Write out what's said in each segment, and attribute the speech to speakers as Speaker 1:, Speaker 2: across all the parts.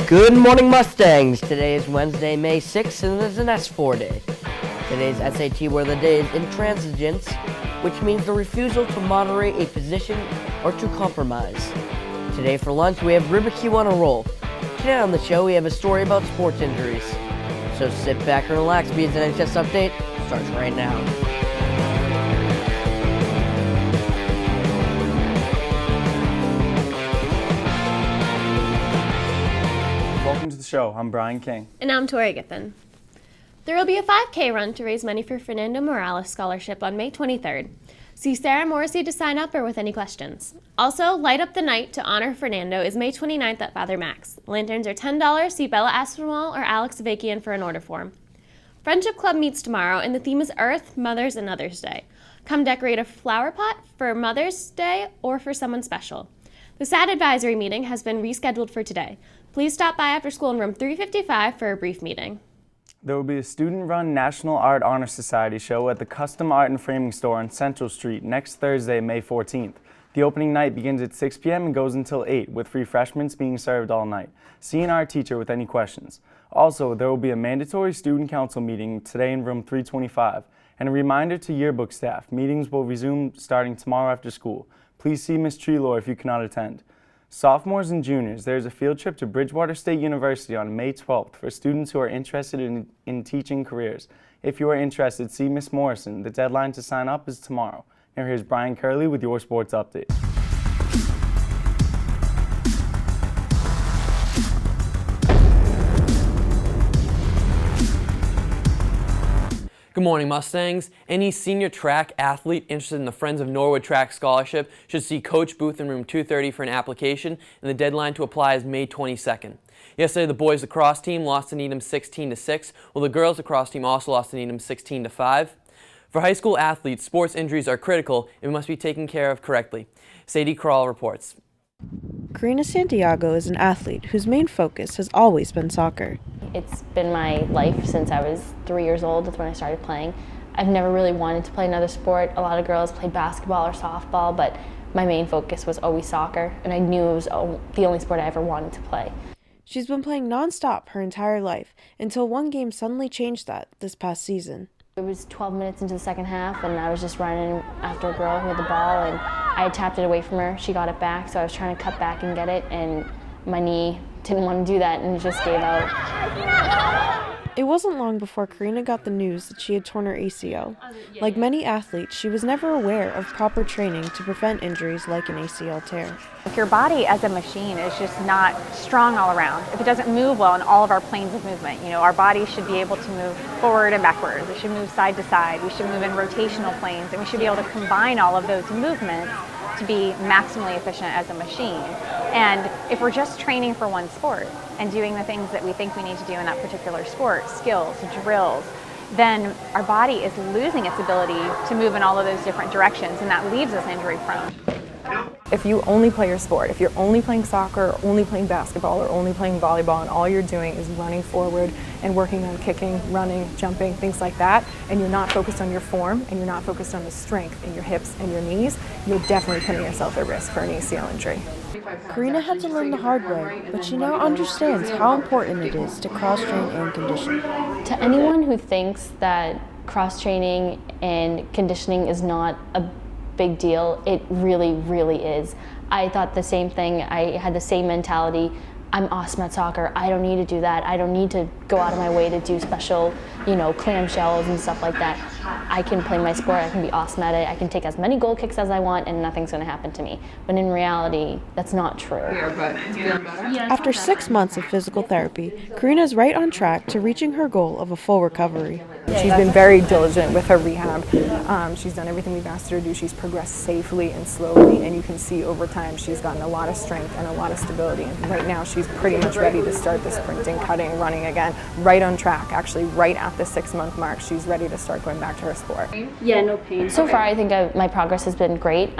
Speaker 1: Good morning, Mustangs. Today is Wednesday, May 6th, and it is an S4 day. Today's SAT word of the day is intransigence, which means the refusal to moderate a position or to compromise. Today for lunch, we have barbecue on a roll. Today on the show, we have a story about sports injuries. So sit back and relax, because the NHS-Update starts right now.
Speaker 2: Welcome to the show. I'm Brian King.
Speaker 3: And I'm Tori Giffen. There will be a 5K run to raise money for Fernando Morales Scholarship on May 23rd. See Sarah Morrissey to sign up or with any questions. Also, Light Up the Night to honor Fernando is May 29th at Father Max. Lanterns are $10. See Bella Aspinwall or Alex Avakian for an order form. Friendship Club meets tomorrow, and the theme is Earth, Mothers, and Others Day. Come decorate a flower pot for Mother's Day or for someone special. The SAT advisory meeting has been rescheduled for today. Please stop by after school in room 355 for a brief meeting.
Speaker 2: There will be a student-run National Art Honor Society show at the Custom Art and Framing Store on Central Street next Thursday, May 14th. The opening night begins at 6 p.m. and goes until 8, with refreshments being served all night. See an art teacher with any questions. Also, there will be a mandatory student council meeting today in room 325. And a reminder to yearbook staff, meetings will resume starting tomorrow after school. Please see Ms. Treloar if you cannot attend. Sophomores and juniors, there is a field trip to Bridgewater State University on May 12th for students who are interested in teaching careers. If you are interested, see Ms. Morrison. The deadline to sign up is tomorrow. Now here's Brian Curley with your sports update.
Speaker 4: Good morning, Mustangs. Any senior track athlete interested in the Friends of Norwood Track Scholarship should see Coach Booth in room 230 for an application, and the deadline to apply is May 22nd. Yesterday, the boys lacrosse team lost to Needham 16-6, while the girls lacrosse team also lost to Needham 16-5. For high school athletes, sports injuries are critical and must be taken care of correctly. Sadie Krall reports.
Speaker 5: Karina Santiago is an athlete whose main focus has always been soccer.
Speaker 6: It's been my life since I was 3 years old. That's when I started playing. I've never really wanted to play another sport. A lot of girls played basketball or softball, but my main focus was always soccer, and I knew it was the only sport I ever wanted to play.
Speaker 5: She's been playing non-stop her entire life until one game suddenly changed that this past season.
Speaker 6: It was 12 minutes into the second half, and I was just running after a girl who had the ball, and I had tapped it away from her. She got it back, so I was trying to cut back and get it, and my knee didn't want to do that and just gave out.
Speaker 5: It wasn't long before Karina got the news that she had torn her ACL. Like many athletes, she was never aware of proper training to prevent injuries like an ACL tear.
Speaker 7: Your body as a machine is just not strong all around. If it doesn't move well in all of our planes of movement, our body should be able to move forward and backwards. We should move side to side. We should move in rotational planes, and we should be able to combine all of those movements to be maximally efficient as a machine. And if we're just training for one sport and doing the things that we think we need to do in that particular sport, skills, drills, then our body is losing its ability to move in all of those different directions, and that leaves us injury prone.
Speaker 8: If you only play your sport, if you're only playing soccer, or only playing basketball, or only playing volleyball, and all you're doing is running forward and working on kicking, running, jumping, things like that, and you're not focused on your form, and you're not focused on the strength in your hips and your knees, you're definitely putting yourself at risk for an ACL injury.
Speaker 5: Karina had to learn the hard way, but she now understands how important it is to cross-train and condition.
Speaker 6: To anyone who thinks that cross-training and conditioning is not a big deal, it really, really is. I thought the same thing. I had the same mentality. I'm awesome at soccer. I don't need to do that. I don't need to go out of my way to do special, clamshells and stuff like that. I can play my sport. I can be awesome at it. I can take as many goal kicks as I want, and nothing's going to happen to me. But in reality, that's not true.
Speaker 5: After 6 months of physical therapy, Karina is right on track to reaching her goal of a full recovery.
Speaker 8: She's been very diligent with her rehab. She's done everything we've asked her to do. She's progressed safely and slowly, and you can see over time she's gotten a lot of strength and a lot of stability. And right now she's pretty much ready to start the sprinting, cutting, running again, right on track. Actually, right at the 6-month mark, she's ready to start going back to her sport.
Speaker 6: Yeah, no pain. So far, I think my progress has been great.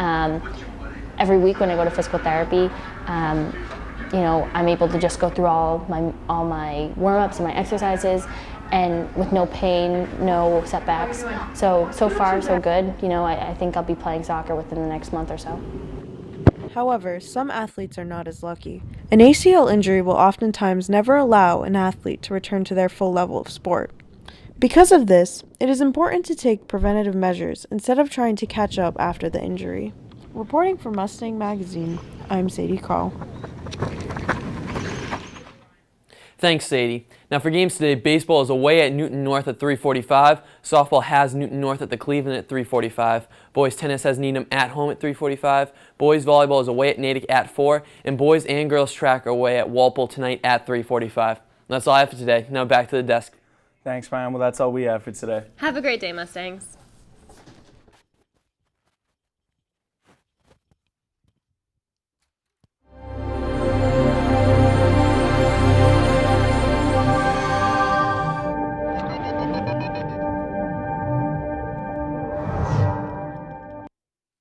Speaker 6: Every week when I go to physical therapy, I'm able to just go through all my warm-ups and my exercises, and with no pain, no setbacks. So far, so good. I think I'll be playing soccer within the next month or so.
Speaker 5: However, some athletes are not as lucky. An ACL injury will oftentimes never allow an athlete to return to their full level of sport. Because of this, it is important to take preventative measures instead of trying to catch up after the injury. Reporting for Mustang Magazine, I'm Sadie Call.
Speaker 4: Thanks, Sadie. Now for games today, baseball is away at Newton North at 3:45. Softball has Newton North at the Cleveland at 3:45. Boys tennis has Needham at home at 3:45. Boys volleyball is away at Natick at 4. And boys and girls track are away at Walpole tonight at 3:45. That's all I have for today. Now back to the desk.
Speaker 2: Thanks, Ryan. Well, that's all we have for today.
Speaker 3: Have a great day, Mustangs.